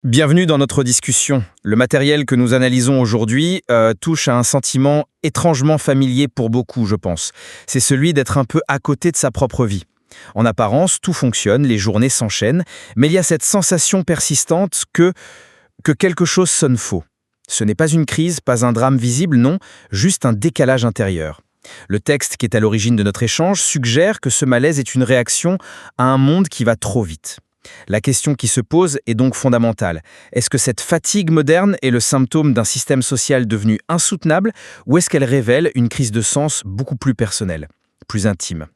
Bienvenue dans notre discussion. Le matériel que nous analysons aujourd'hui touche à un sentiment étrangement familier pour beaucoup, je pense. C'est celui d'être un peu à côté de sa propre vie. En apparence, tout fonctionne, les journées s'enchaînent, mais il y a cette sensation persistante que quelque chose sonne faux. Ce n'est pas une crise, pas un drame visible, non, juste un décalage intérieur. Le texte qui est à l'origine de notre échange suggère que ce malaise est une réaction à un monde qui va trop vite. La question qui se pose est donc fondamentale. Est-ce que cette fatigue moderne est le symptôme d'un système social devenu insoutenable ou est-ce qu'elle révèle une crise de sens beaucoup plus personnelle, plus intime?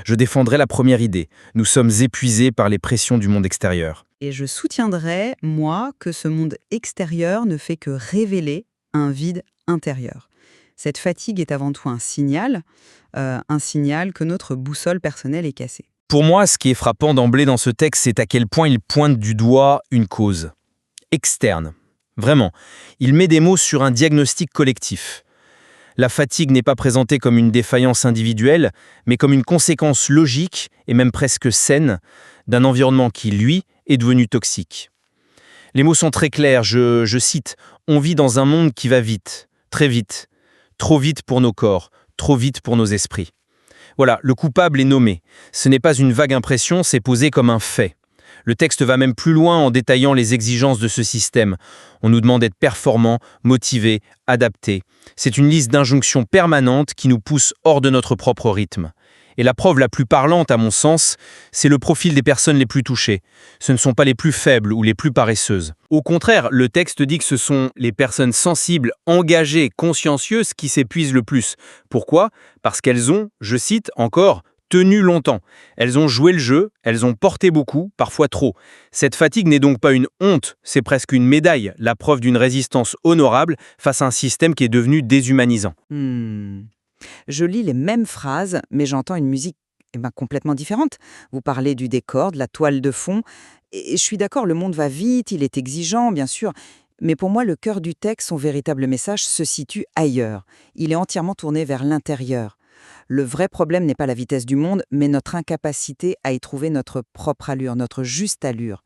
Je défendrai la première idée. Nous sommes épuisés par les pressions du monde extérieur. Et je soutiendrai, moi, que ce monde extérieur ne fait que révéler un vide intérieur. Cette fatigue est avant tout un signal que notre boussole personnelle est cassée. Pour moi, ce qui est frappant d'emblée dans ce texte, c'est à quel point il pointe du doigt une cause externe. Vraiment, il met des mots sur un diagnostic collectif. La fatigue n'est pas présentée comme une défaillance individuelle, mais comme une conséquence logique et même presque saine d'un environnement qui, lui, est devenu toxique. Les mots sont très clairs, je cite « On vit dans un monde qui va vite, très vite, trop vite pour nos corps, trop vite pour nos esprits ». Voilà, le coupable est nommé. Ce n'est pas une vague impression, c'est posé comme un fait. Le texte va même plus loin en détaillant les exigences de ce système. On nous demande d'être performants, motivés, adaptés. C'est une liste d'injonctions permanentes qui nous pousse hors de notre propre rythme. Et la preuve la plus parlante, à mon sens, c'est le profil des personnes les plus touchées. Ce ne sont pas les plus faibles ou les plus paresseuses. Au contraire, le texte dit que ce sont les personnes sensibles, engagées, consciencieuses qui s'épuisent le plus. Pourquoi? Parce qu'elles ont, je cite encore, tenu longtemps. Elles ont joué le jeu, elles ont porté beaucoup, parfois trop. Cette fatigue n'est donc pas une honte, c'est presque une médaille, la preuve d'une résistance honorable face à un système qui est devenu déshumanisant. Je lis les mêmes phrases, mais j'entends une musique complètement différente. Vous parlez du décor, de la toile de fond, et je suis d'accord, le monde va vite, il est exigeant, bien sûr, mais pour moi, le cœur du texte, son véritable message, se situe ailleurs. Il est entièrement tourné vers l'intérieur. Le vrai problème n'est pas la vitesse du monde, mais notre incapacité à y trouver notre propre allure, notre juste allure.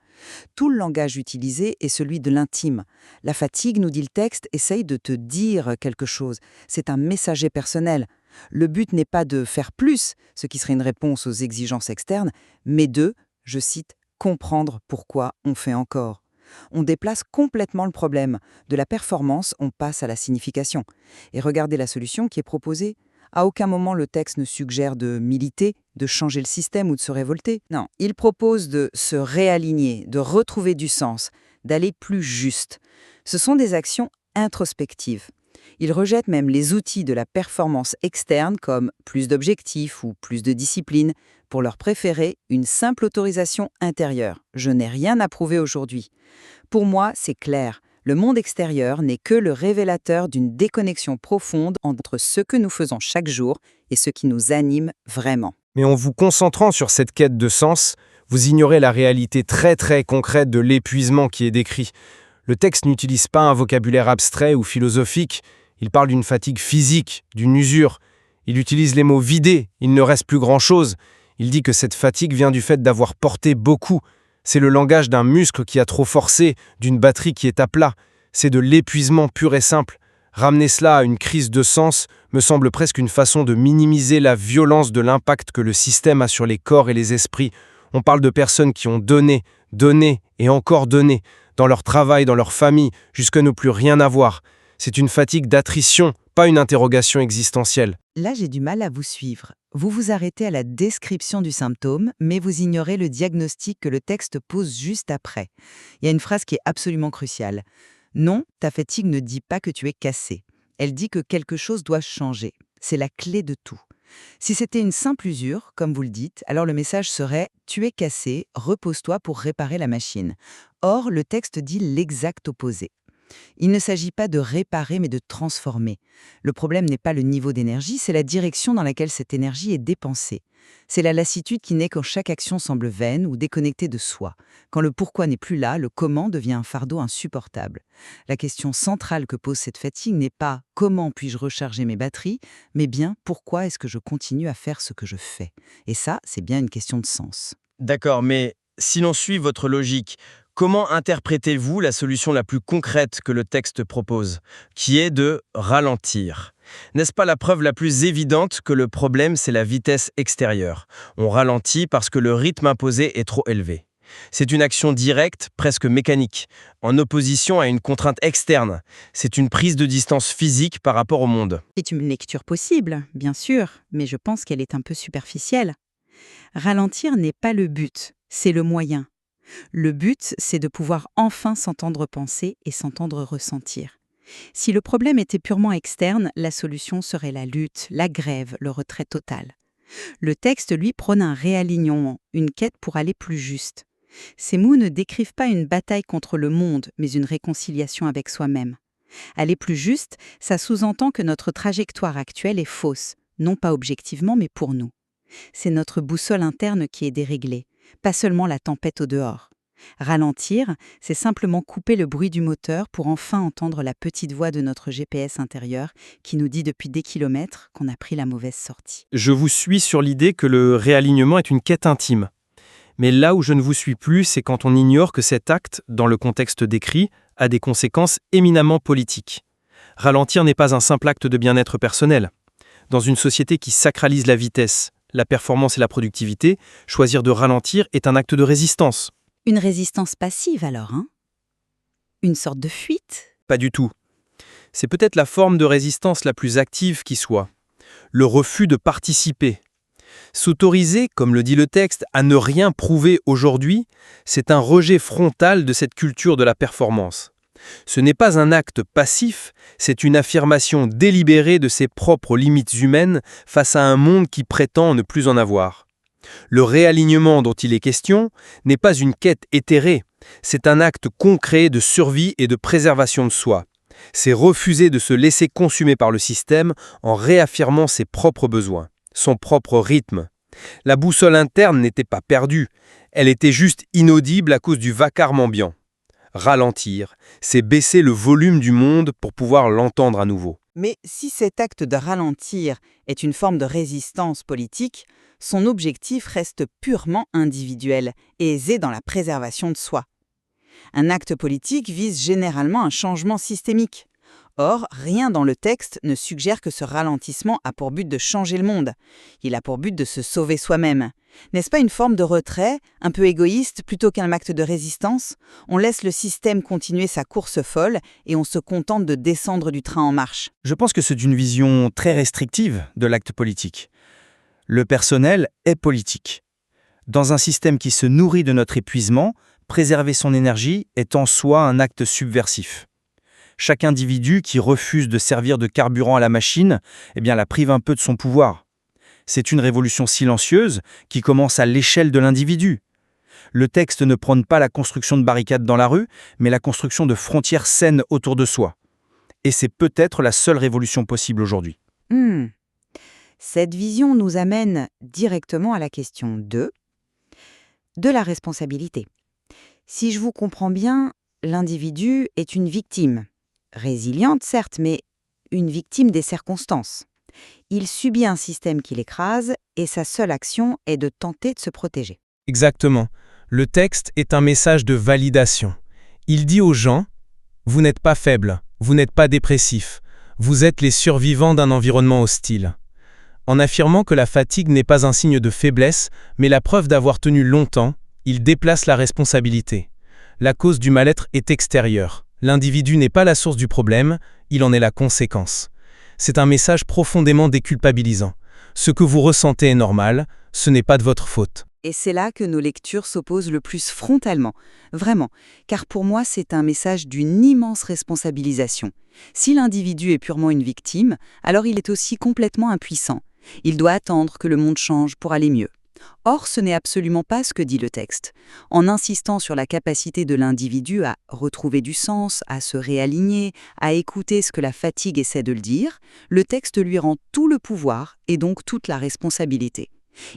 Tout le langage utilisé est celui de l'intime. La fatigue, nous dit le texte, essaye de te dire quelque chose. C'est un messager personnel. Le but n'est pas de faire plus, ce qui serait une réponse aux exigences externes, mais de, je cite, comprendre pourquoi on fait encore. On déplace complètement le problème. De la performance, on passe à la signification. Et regardez la solution qui est proposée. À aucun moment le texte ne suggère de militer, de changer le système ou de se révolter. Non, il propose de se réaligner, de retrouver du sens, d'aller plus juste. Ce sont des actions introspectives. Il rejette même les outils de la performance externe comme plus d'objectifs ou plus de discipline pour leur préférer une simple autorisation intérieure. Je n'ai rien à prouver aujourd'hui. Pour moi, c'est clair. Le monde extérieur n'est que le révélateur d'une déconnexion profonde entre ce que nous faisons chaque jour et ce qui nous anime vraiment. Mais en vous concentrant sur cette quête de sens, vous ignorez la réalité très concrète de l'épuisement qui est décrit. Le texte n'utilise pas un vocabulaire abstrait ou philosophique, il parle d'une fatigue physique, d'une usure. Il utilise les mots vidés, il ne reste plus grand-chose. Il dit que cette fatigue vient du fait d'avoir porté beaucoup. C'est le langage d'un muscle qui a trop forcé, d'une batterie qui est à plat. C'est de l'épuisement pur et simple. Ramener cela à une crise de sens me semble presque une façon de minimiser la violence de l'impact que le système a sur les corps et les esprits. On parle de personnes qui ont donné et encore donné, dans leur travail, dans leur famille, jusqu'à ne plus rien avoir. C'est une fatigue d'attrition, pas une interrogation existentielle. Là, j'ai du mal à vous suivre. Vous vous arrêtez à la description du symptôme, mais vous ignorez le diagnostic que le texte pose juste après. Il y a une phrase qui est absolument cruciale. Non, ta fatigue ne dit pas que tu es cassé. Elle dit que quelque chose doit changer. C'est la clé de tout. Si c'était une simple usure, comme vous le dites, alors le message serait « tu es cassé, repose-toi pour réparer la machine ». Or, le texte dit l'exact opposé. Il ne s'agit pas de réparer mais de transformer. Le problème n'est pas le niveau d'énergie, c'est la direction dans laquelle cette énergie est dépensée. C'est la lassitude qui naît quand chaque action semble vaine ou déconnectée de soi. Quand le pourquoi n'est plus là, le comment devient un fardeau insupportable. La question centrale que pose cette fatigue n'est pas « comment puis-je recharger mes batteries ?», mais bien « pourquoi est-ce que je continue à faire ce que je fais ?» Et ça, c'est bien une question de sens. D'accord, mais si l'on suit votre logique, Comment interprétez-vous la solution la plus concrète que le texte propose, qui est de ralentir? N'est-ce pas la preuve la plus évidente que le problème, c'est la vitesse extérieure? On ralentit parce que le rythme imposé est trop élevé. C'est une action directe, presque mécanique, en opposition à une contrainte externe. C'est une prise de distance physique par rapport au monde. C'est une lecture possible, bien sûr, mais je pense qu'elle est un peu superficielle. Ralentir n'est pas le but, c'est le moyen. Le but, c'est de pouvoir enfin s'entendre penser et s'entendre ressentir. Si le problème était purement externe, la solution serait la lutte, la grève, le retrait total. Le texte, lui, prône un réalignement, une quête pour aller plus juste. Ces mots ne décrivent pas une bataille contre le monde, mais une réconciliation avec soi-même. Aller plus juste, ça sous-entend que notre trajectoire actuelle est fausse, non pas objectivement, mais pour nous. C'est notre boussole interne qui est déréglée, pas seulement la tempête au dehors. Ralentir, c'est simplement couper le bruit du moteur pour enfin entendre la petite voix de notre GPS intérieur qui nous dit depuis des kilomètres qu'on a pris la mauvaise sortie. Je vous suis sur l'idée que le réalignement est une quête intime. Mais là où je ne vous suis plus, c'est quand on ignore que cet acte, dans le contexte décrit, a des conséquences éminemment politiques. Ralentir n'est pas un simple acte de bien-être personnel. Dans une société qui sacralise la vitesse, la performance et la productivité, choisir de ralentir est un acte de résistance. Une résistance passive alors, hein? Une sorte de fuite? Pas du tout. C'est peut-être la forme de résistance la plus active qui soit. Le refus de participer. S'autoriser, comme le dit le texte, à ne rien prouver aujourd'hui, c'est un rejet frontal de cette culture de la performance. Ce n'est pas un acte passif, c'est une affirmation délibérée de ses propres limites humaines face à un monde qui prétend ne plus en avoir. Le réalignement dont il est question n'est pas une quête éthérée, c'est un acte concret de survie et de préservation de soi. C'est refuser de se laisser consumer par le système en réaffirmant ses propres besoins, son propre rythme. La boussole interne n'était pas perdue, elle était juste inaudible à cause du vacarme ambiant. Ralentir, c'est baisser le volume du monde pour pouvoir l'entendre à nouveau. Mais si cet acte de ralentir est une forme de résistance politique, son objectif reste purement individuel et aisé dans la préservation de soi. Un acte politique vise généralement un changement systémique. Or, rien dans le texte ne suggère que ce ralentissement a pour but de changer le monde. Il a pour but de se sauver soi-même. N'est-ce pas une forme de retrait, un peu égoïste, plutôt qu'un acte de résistance? On laisse le système continuer sa course folle et on se contente de descendre du train en marche. Je pense que c'est une vision très restrictive de l'acte politique. Le personnel est politique. Dans un système qui se nourrit de notre épuisement, préserver son énergie est en soi un acte subversif. Chaque individu qui refuse de servir de carburant à la machine, la prive un peu de son pouvoir. C'est une révolution silencieuse qui commence à l'échelle de l'individu. Le texte ne prône pas la construction de barricades dans la rue, mais la construction de frontières saines autour de soi. Et c'est peut-être la seule révolution possible aujourd'hui. Cette vision nous amène directement à la question 2, de la responsabilité. Si je vous comprends bien, l'individu est une victime. Résiliente, certes, mais une victime des circonstances. Il subit un système qui l'écrase et sa seule action est de tenter de se protéger. Exactement. Le texte est un message de validation. Il dit aux gens « Vous n'êtes pas faibles, vous n'êtes pas dépressifs, vous êtes les survivants d'un environnement hostile ». En affirmant que la fatigue n'est pas un signe de faiblesse, mais la preuve d'avoir tenu longtemps, il déplace la responsabilité. La cause du mal-être est extérieure. L'individu n'est pas la source du problème, il en est la conséquence. C'est un message profondément déculpabilisant. Ce que vous ressentez est normal, ce n'est pas de votre faute. Et c'est là que nos lectures s'opposent le plus frontalement, vraiment, car pour moi c'est un message d'une immense responsabilisation. Si l'individu est purement une victime, alors il est aussi complètement impuissant. Il doit attendre que le monde change pour aller mieux. Or, ce n'est absolument pas ce que dit le texte. En insistant sur la capacité de l'individu à retrouver du sens, à se réaligner, à écouter ce que la fatigue essaie de le dire, le texte lui rend tout le pouvoir et donc toute la responsabilité.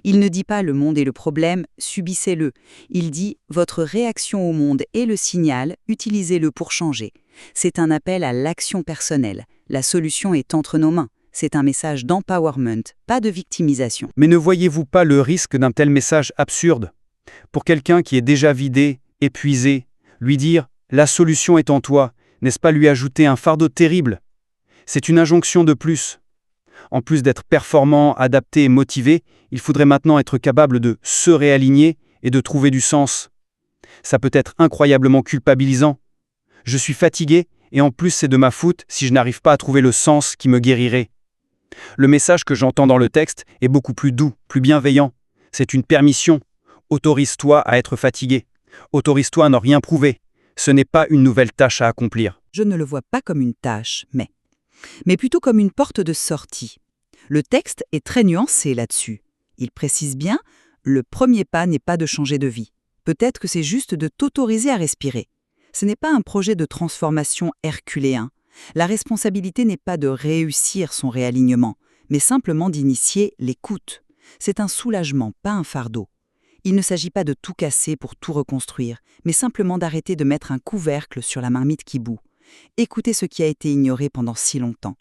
Il ne dit pas « le monde est le problème, subissez-le ». Il dit « votre réaction au monde est le signal, utilisez-le pour changer ». C'est un appel à l'action personnelle. La solution est entre nos mains. C'est un message d'empowerment, pas de victimisation. Mais ne voyez-vous pas le risque d'un tel message absurde? Pour quelqu'un qui est déjà vidé, épuisé, Lui dire « la solution est en toi », n'est-ce pas lui ajouter un fardeau terrible? C'est une injonction de plus. En plus d'être performant, adapté et motivé, il faudrait maintenant être capable de se réaligner et de trouver du sens. Ça peut être incroyablement culpabilisant. Je suis fatigué et en plus c'est de ma faute si je n'arrive pas à trouver le sens qui me guérirait. Le message que j'entends dans le texte est beaucoup plus doux, plus bienveillant. C'est une permission. Autorise-toi à être fatigué. Autorise-toi à ne rien prouver. Ce n'est pas une nouvelle tâche à accomplir. Je ne le vois pas comme une tâche, mais plutôt comme une porte de sortie. Le texte est très nuancé là-dessus. Il précise bien, le premier pas n'est pas de changer de vie. Peut-être que c'est juste de t'autoriser à respirer. Ce n'est pas un projet de transformation herculéen. La responsabilité n'est pas de réussir son réalignement, mais simplement d'initier l'écoute. C'est un soulagement, pas un fardeau. Il ne s'agit pas de tout casser pour tout reconstruire, mais simplement d'arrêter de mettre un couvercle sur la marmite qui bout. Écoutez ce qui a été ignoré pendant si longtemps.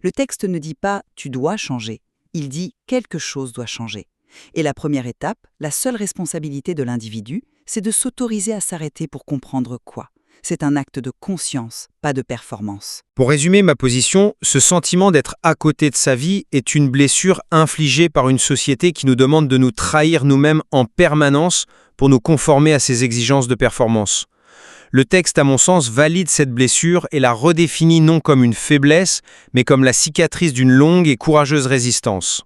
Le texte ne dit pas « tu dois changer », il dit « quelque chose doit changer ». Et la première étape, la seule responsabilité de l'individu, c'est de s'autoriser à s'arrêter pour comprendre quoi. C'est un acte de conscience, pas de performance. Pour résumer ma position, ce sentiment d'être à côté de sa vie est une blessure infligée par une société qui nous demande de nous trahir nous-mêmes en permanence pour nous conformer à ses exigences de performance. Le texte, à mon sens, valide cette blessure et la redéfinit non comme une faiblesse, mais comme la cicatrice d'une longue et courageuse résistance.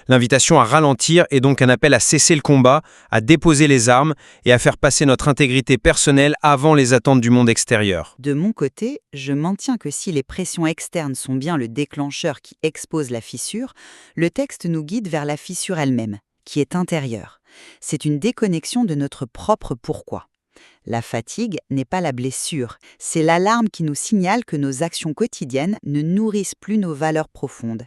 L'invitation à ralentir est donc un appel à cesser le combat, à déposer les armes et à faire passer notre intégrité personnelle avant les attentes du monde extérieur. De mon côté, je maintiens que si les pressions externes sont bien le déclencheur qui expose la fissure, le texte nous guide vers la fissure elle-même, qui est intérieure. C'est une déconnexion de notre propre pourquoi. La fatigue n'est pas la blessure, c'est l'alarme qui nous signale que nos actions quotidiennes ne nourrissent plus nos valeurs profondes.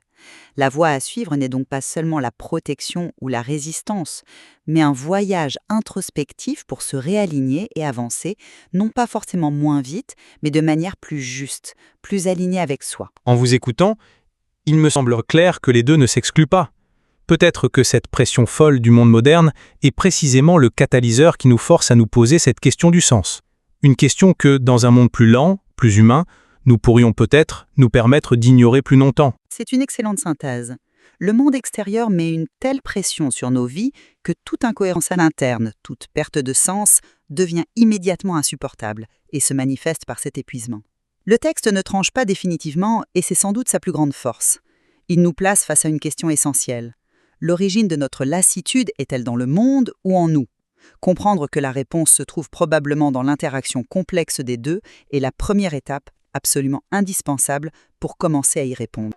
La voie à suivre n'est donc pas seulement la protection ou la résistance, mais un voyage introspectif pour se réaligner et avancer, non pas forcément moins vite, mais de manière plus juste, plus alignée avec soi. En vous écoutant, il me semble clair que les deux ne s'excluent pas. Peut-être que cette pression folle du monde moderne est précisément le catalyseur qui nous force à nous poser cette question du sens. Une question que, dans un monde plus lent, plus humain, nous pourrions peut-être nous permettre d'ignorer plus longtemps. C'est une excellente synthèse. Le monde extérieur met une telle pression sur nos vies que toute incohérence à l'interne, toute perte de sens, devient immédiatement insupportable et se manifeste par cet épuisement. Le texte ne tranche pas définitivement et c'est sans doute sa plus grande force. Il nous place face à une question essentielle. L'origine de notre lassitude est-elle dans le monde ou en nous? Comprendre que la réponse se trouve probablement dans l'interaction complexe des deux est la première étape absolument indispensable pour commencer à y répondre.